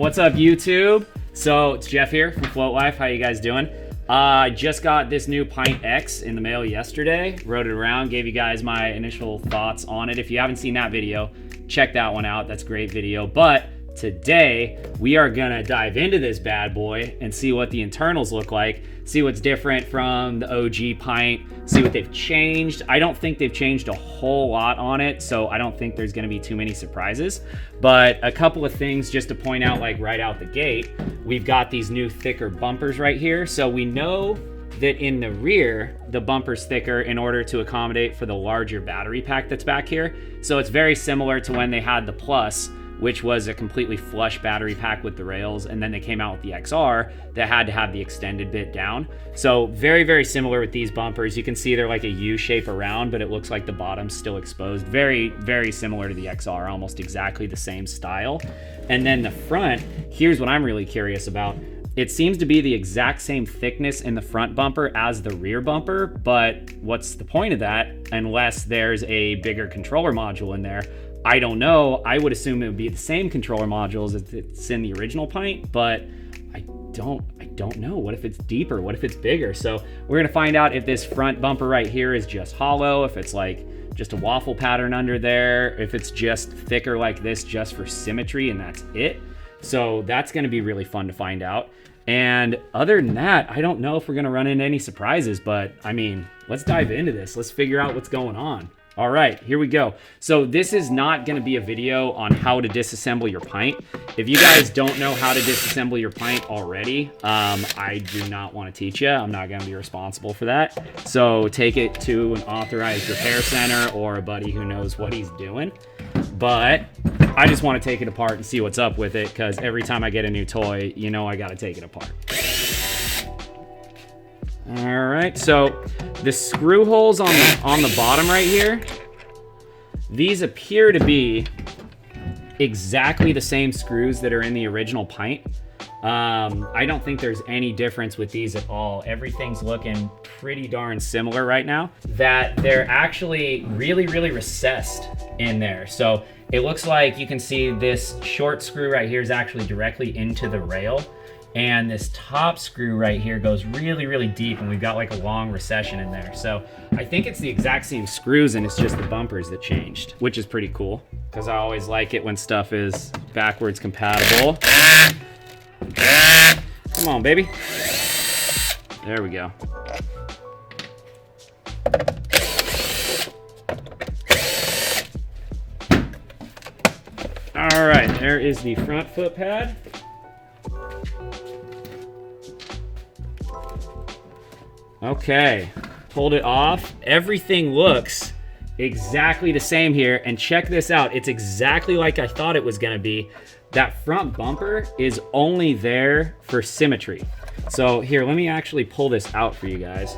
What's up, YouTube? So it's Jeff here from TheFloatLife. How you guys doing? I just got this new Pint X in the mail yesterday. Rode it around, gave you guys my initial thoughts on it. If you haven't seen that video, check that one out. That's a great video. But today we are gonna dive into this bad boy and see what the internals look like, see what's different from the OG Pint, see what they've changed. I don't think they've changed a whole lot on it, so I don't think there's gonna be too many surprises. But a couple of things just to point out, like right out the gate, we've got these new thicker bumpers right here. So we know that in the rear, the bumper's thicker in order to accommodate for the larger battery pack that's back here. So it's very similar to when they had the Plus, which was a completely flush battery pack with the rails, and then they came out with the XR that had to have the extended bit down. So very, very similar with these bumpers. You can see they're like a U shape around, but it looks like the bottom's still exposed. Very, very similar to the XR, almost exactly the same style. And then the front, here's what I'm really curious about. It seems to be the exact same thickness in the front bumper as the rear bumper, but what's the point of that unless there's a bigger controller module in there? I don't know. I would assume it would be the same controller modules as it's in the original Pint, but I don't know. What if it's deeper? What if it's bigger? So we're gonna find out if this front bumper right here is just hollow, if it's like just a waffle pattern under there, if it's just thicker like this just for symmetry and that's it. So that's gonna be really fun to find out. And other than that, I don't know if we're gonna run into any surprises, but I mean, let's dive into this. Let's figure out what's going on. All right, here we go. So this is not gonna be a video on how to disassemble your Pint. If you guys don't know how to disassemble your Pint already, I do not wanna teach you. I'm not gonna be responsible for that. So take it to an authorized repair center or a buddy who knows what he's doing. But I just wanna take it apart and see what's up with it, because every time I get a new toy, you know I gotta take it apart. All right, so the screw holes on the bottom right here, these appear to be exactly the same screws that are in the original Pint. I don't think there's any difference with these at all. Everything's looking pretty darn similar right now. That they're actually really, really recessed in there. So it looks like you can see this short screw right here is actually directly into the rail. And this top screw right here goes really, really deep, and we've got like a long recession in there. So I think it's the exact same screws, and it's just the bumpers that changed, which is pretty cool, because I always like it when stuff is backwards compatible. Come on, baby. There we go. All right, there is the front foot pad. Okay, pulled it off. Everything looks exactly the same here, and check this out. It's exactly like I thought it was gonna be. That front bumper is only there for symmetry. So here, let me actually pull this out for you guys.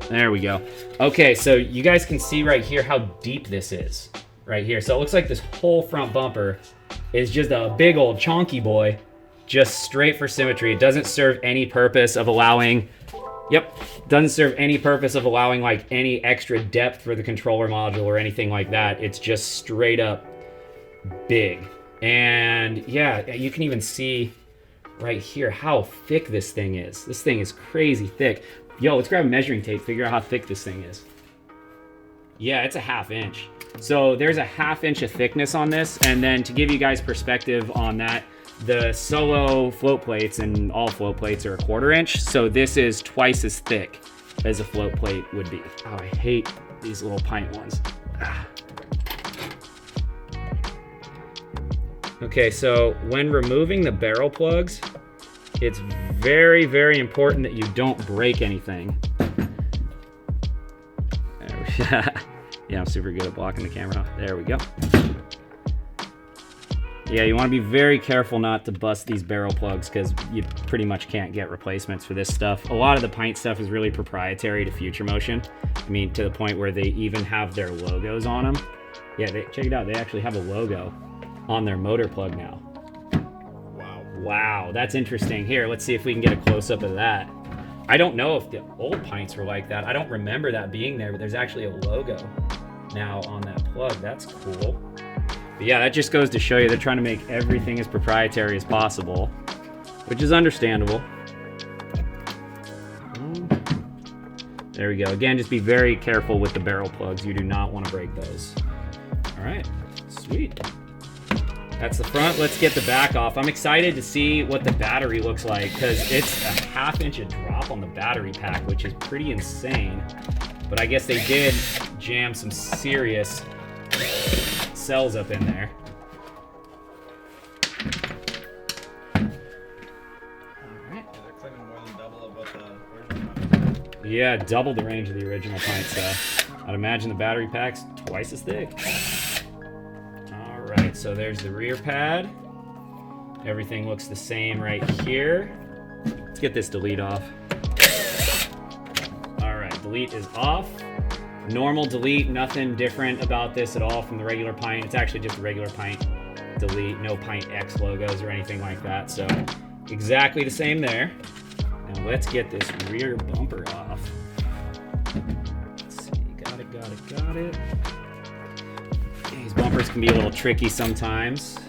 There we go. Okay, so you guys can see right here how deep this is, right here. So it looks like this whole front bumper is just a big old chonky boy, just straight for symmetry. It doesn't serve any purpose of allowing, doesn't serve any purpose of allowing like any extra depth for the controller module or anything like that. It's just straight up big. And yeah, you can even see right here how thick this thing is. This thing is crazy thick. Yo, let's grab a measuring tape, figure out how thick this thing is. Yeah, it's a 1/2 inch. So there's a 1/2 inch of thickness on this. And then to give you guys perspective on that, the solo float plates and all float plates are a 1/4 inch, so this is twice as thick as a float plate would be. Oh, I hate these little Pint ones. Okay, so when removing the barrel plugs, it's very, very important that you don't break anything. Yeah, I'm super good at blocking the camera. There we go. Yeah, you want to be very careful not to bust these barrel plugs, because you pretty much can't get replacements for this stuff. A lot of the Pint stuff is really proprietary to Future Motion. I mean, to the point where they even have their logos on them. Yeah, check it out. They actually have a logo on their motor plug now. Wow, that's interesting. Here, let's see if we can get a close-up of that. I don't know if the old Pints were like that. I don't remember that being there, but there's actually a logo now on that plug. That's cool. But yeah, that just goes to show you they're trying to make everything as proprietary as possible, which is understandable. There we go. Again, just be very careful with the barrel plugs. You do not want to break those. All right, sweet. That's the front. Let's get the back off. I'm excited to see what the battery looks like because it's a 1/2 inch drop on the battery pack, which is pretty insane. But I guess they did jam some serious cells up in there. Yeah, double the range of the original Pint, so I'd imagine the battery pack's twice as thick. Alright, so there's the rear pad. Everything looks the same right here. Let's get this delete off. Alright, delete is off. Normal delete, nothing different about this at all from the regular Pint. It's actually just a regular Pint delete, no Pint X logos or anything like that, so exactly the same there. Now let's get this rear bumper off. Let's see, got it. These bumpers can be a little tricky sometimes.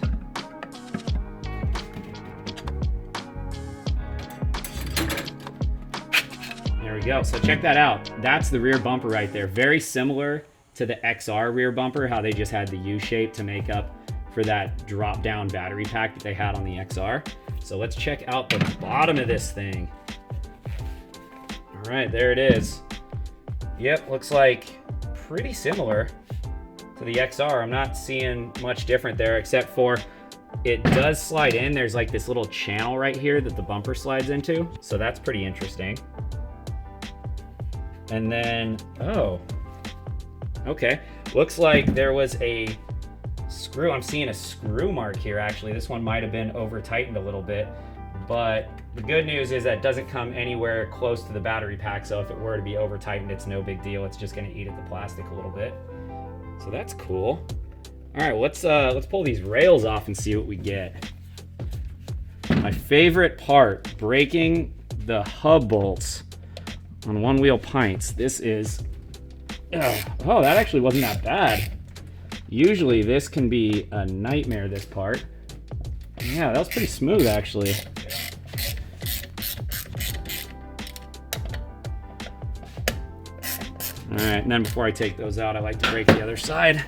There we go, so check that out. That's the rear bumper right there. Very similar to the XR rear bumper, how they just had the U shape to make up for that drop down battery pack that they had on the XR. So let's check out the bottom of this thing. All right, there it is. Yep, looks like pretty similar to the XR. I'm not seeing much different there except for it does slide in. There's like this little channel right here that the bumper slides into. So that's pretty interesting. And then, oh, okay. Looks like there was a screw. I'm seeing a screw mark here actually. This one might have been over tightened a little bit, but the good news is that it doesn't come anywhere close to the battery pack, so if it were to be over tightened, it's no big deal. It's just gonna eat at the plastic a little bit. So that's cool. All right, let's pull these rails off and see what we get. My favorite part, breaking the hub bolts on one-wheel Pints. This is, oh, that actually wasn't that bad. Usually this can be a nightmare, this part. Yeah, that was pretty smooth actually. All right, and then before I take those out, I like to break the other side.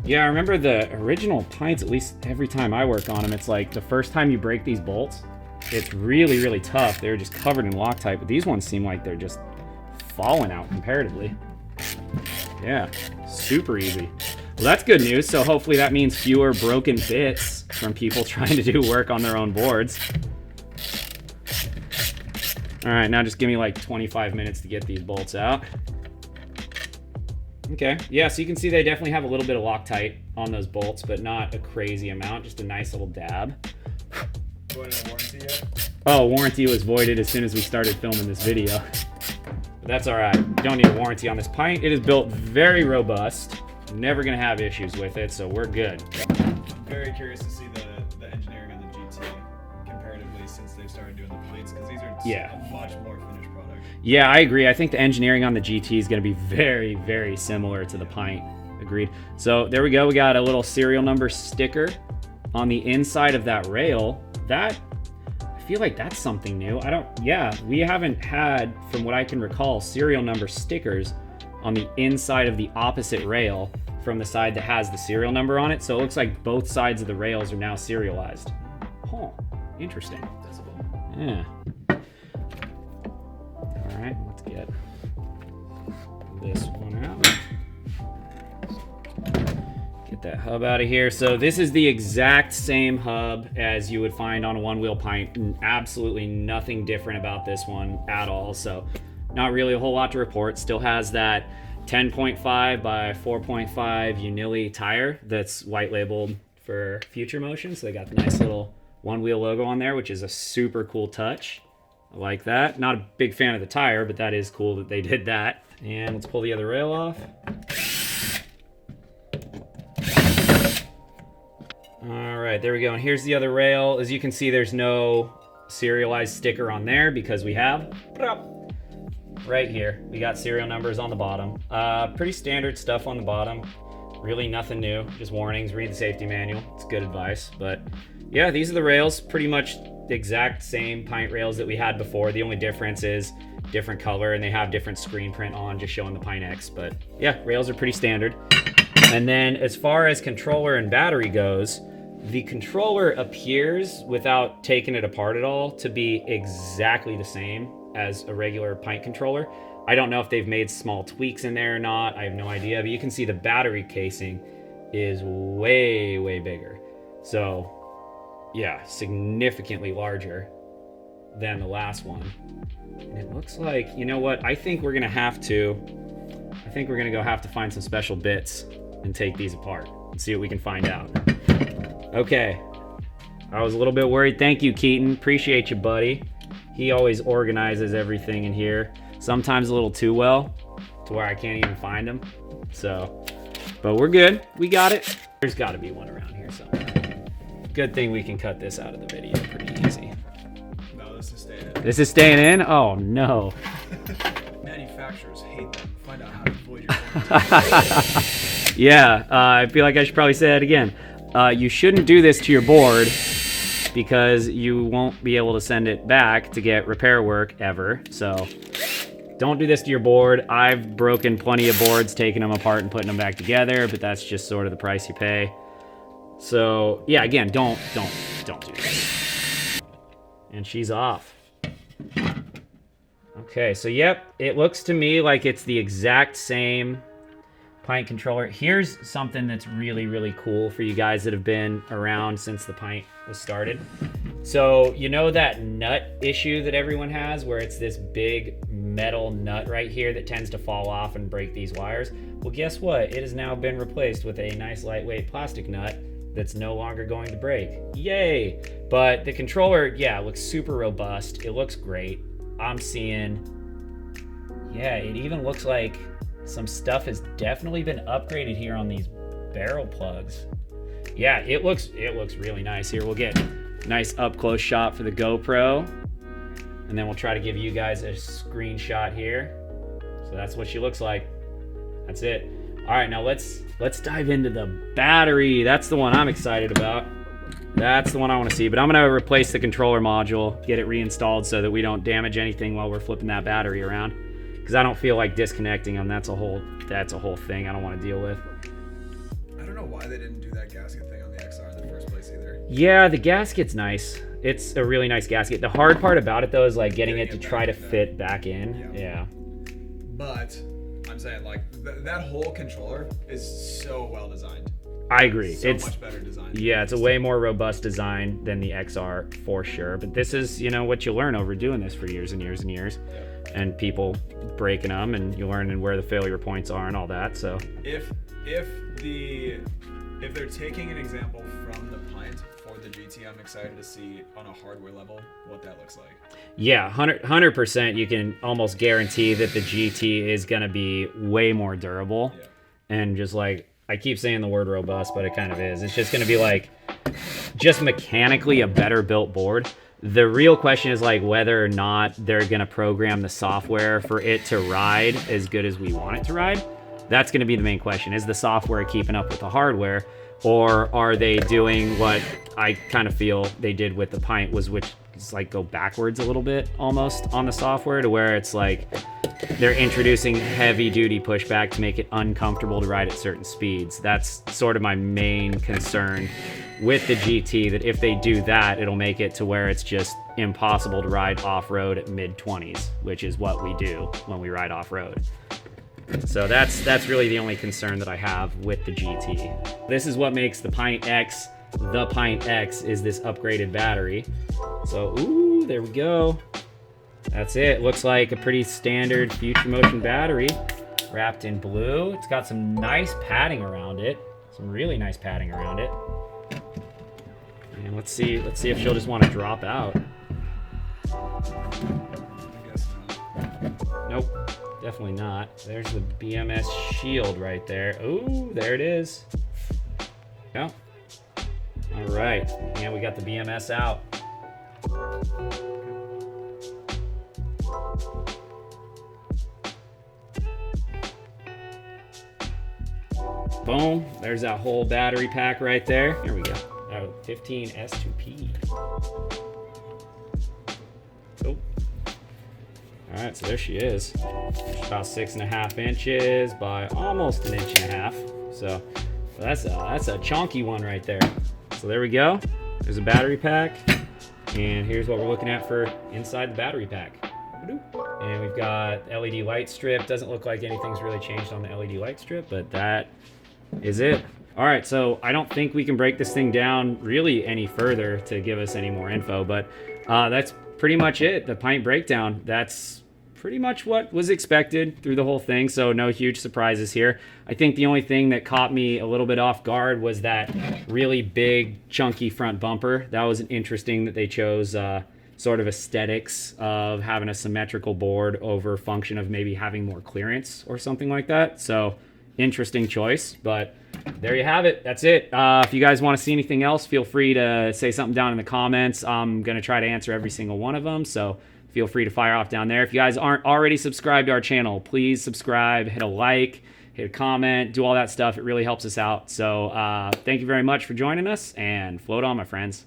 Yeah, I remember the original Pints, at least every time I work on them, it's like the first time you break these bolts, it's really, really tough. They're just covered in Loctite, but these ones seem like they're just falling out comparatively. Yeah, super easy. Well, that's good news. So hopefully that means fewer broken bits from people trying to do work on their own boards. All right, now just give me like 25 minutes to get these bolts out. Okay, yeah, so you can see they definitely have a little bit of Loctite on those bolts, but not a crazy amount, just a nice little dab. Voided a warranty yet? Oh, warranty was voided as soon as we started filming this video. But that's all right, you don't need a warranty on this Pint. It is built very robust. Never gonna have issues with it, so we're good. I'm very curious to see the engineering on the GT comparatively since they've started doing the plates, because these are a much more finished product. Yeah, I agree. I think the engineering on the GT is gonna be very, very similar to the Pint. Agreed. So there we go. We got a little serial number sticker on the inside of that rail. That, I feel like that's something new. We haven't had, from what I can recall, serial number stickers on the inside of the opposite rail from the side that has the serial number on it. So it looks like both sides of the rails are now serialized. Oh, interesting. Yeah. All right, let's get this one out. Get that hub out of here. So this is the exact same hub as you would find on a one-wheel Pint, and absolutely nothing different about this one at all. So not really a whole lot to report. Still has that 10.5 by 4.5 Unili tire that's white labeled for Future Motion. So they got the nice little one-wheel logo on there, which is a super cool touch. I like that. Not a big fan of the tire, but that is cool that they did that. And let's pull the other rail off. All right, there we go. And here's the other rail. As you can see, there's no serialized sticker on there because we have right here. We got serial numbers on the bottom. Pretty standard stuff on the bottom. Really nothing new, just warnings, read the safety manual. It's good advice. But yeah, these are the rails, pretty much the exact same Pint rails that we had before. The only difference is different color, and they have different screen print on, just showing the Pint X. But yeah, rails are pretty standard. And then as far as controller and battery goes, the controller appears, without taking it apart at all, to be exactly the same as a regular Pint controller. I don't know if they've made small tweaks in there or not. I have no idea, but you can see the battery casing is way, way bigger. So yeah, significantly larger than the last one. And it looks like, you know what? I think we're gonna go have to find some special bits and take these apart and see what we can find out. Okay, I was a little bit worried. Thank you, Keaton. Appreciate you, buddy. He always organizes everything in here. Sometimes a little too well, to where I can't even find them. So, but we're good. We got it. There's got to be one around here somewhere. Good thing we can cut this out of the video pretty easy. No, this is staying in. This is staying in? Oh, no. Manufacturers hate them. Find out how to avoid your Yeah, I feel like I should probably say that again. You shouldn't do this to your board because you won't be able to send it back to get repair work ever. So don't do this to your board. I've broken plenty of boards, taking them apart and putting them back together, but that's just sort of the price you pay. So yeah, again, don't do this. And she's off. Okay, so yep, it looks to me like it's the exact same Pint controller. Here's something that's really, really cool for you guys that have been around since the Pint was started. So you know that nut issue that everyone has, where it's this big metal nut right here that tends to fall off and break these wires? Well, guess what? It has now been replaced with a nice lightweight plastic nut that's no longer going to break. Yay! But the controller, yeah, looks super robust. It looks great. I'm seeing, yeah, it even looks like some stuff has definitely been upgraded here on these barrel plugs. Yeah, it looks really nice here. We'll get a nice up close shot for the GoPro, and then we'll try to give you guys a screenshot here. So that's what she looks like. That's it. All right, now let's dive into the battery. That's the one I'm excited about. That's the one I want to see, but I'm gonna replace the controller module, get it reinstalled so that we don't damage anything while we're flipping that battery around. Because I don't feel like disconnecting them. That's a whole thing I don't want to deal with. I don't know why they didn't do that gasket thing on the XR in the first place either. Yeah, the gasket's nice. It's a really nice gasket. The hard part about it though is like getting it to try to fit back in. Yeah. But I'm saying like that whole controller is so well designed. I agree. It's much better design. Yeah, it's a way more robust design than the XR for sure. But this is, you know, what you learn over doing this for years and years and years. Yeah. And people breaking them, and you learn where the failure points are and all that. So if they're taking an example from the Pint for the GT, I'm excited to see on a hardware level what that looks like. Yeah, 100%. You can almost guarantee that the GT is going to be way more durable. Yeah. And just like, I keep saying the word robust, but it kind of is. It's just going to be like just mechanically a better built board. The real question is like whether or not they're going to program the software for it to ride as good as we want it to ride. That's going to be the main question. Is the software keeping up with the hardware, or are they doing what I kind of feel they did with the Pint, which is like go backwards a little bit almost on the software, to where it's like they're introducing heavy duty pushback to make it uncomfortable to ride at certain speeds. That's sort of my main concern with the GT, that if they do that, it'll make it to where it's just impossible to ride off-road at mid-20s, which is what we do when we ride off-road. So that's really the only concern that I have with the GT. This is what makes the Pint X the Pint X, is this upgraded battery. So, ooh, there we go. That's it. Looks like a pretty standard Future Motion battery, wrapped in blue. It's got some nice padding around it. Some really nice padding around it. And let's see if she'll just want to drop out. I guess not. Nope, definitely not. There's the BMS shield right there. Ooh, there it is. Yeah. All right, and we got the BMS out. Boom. There's that whole battery pack right there. Here we go. 15 S2P. Oh. All right, so there she is. About 6.5 inches by almost 1.5 inches. So that's a chunky one right there. So there we go. There's a battery pack. And here's what we're looking at for inside the battery pack. And we've got LED light strip. Doesn't look like anything's really changed on the LED light strip, but that is it. All right, so I don't think we can break this thing down really any further to give us any more info, but that's pretty much it. The Pint breakdown. That's pretty much what was expected through the whole thing, so no huge surprises here. I think the only thing that caught me a little bit off guard was that really big, chunky front bumper. That was interesting that they chose sort of aesthetics of having a symmetrical board over function of maybe having more clearance or something like that. So interesting choice, but there you have it. That's it. If you guys want to see anything else, feel free to say something down in the comments. I'm going to try to answer every single one of them, so feel free to fire off down there. If you guys aren't already subscribed to our channel, please subscribe, hit a like, hit a comment, do all that stuff. It really helps us out. So thank you very much for joining us, and float on, my friends.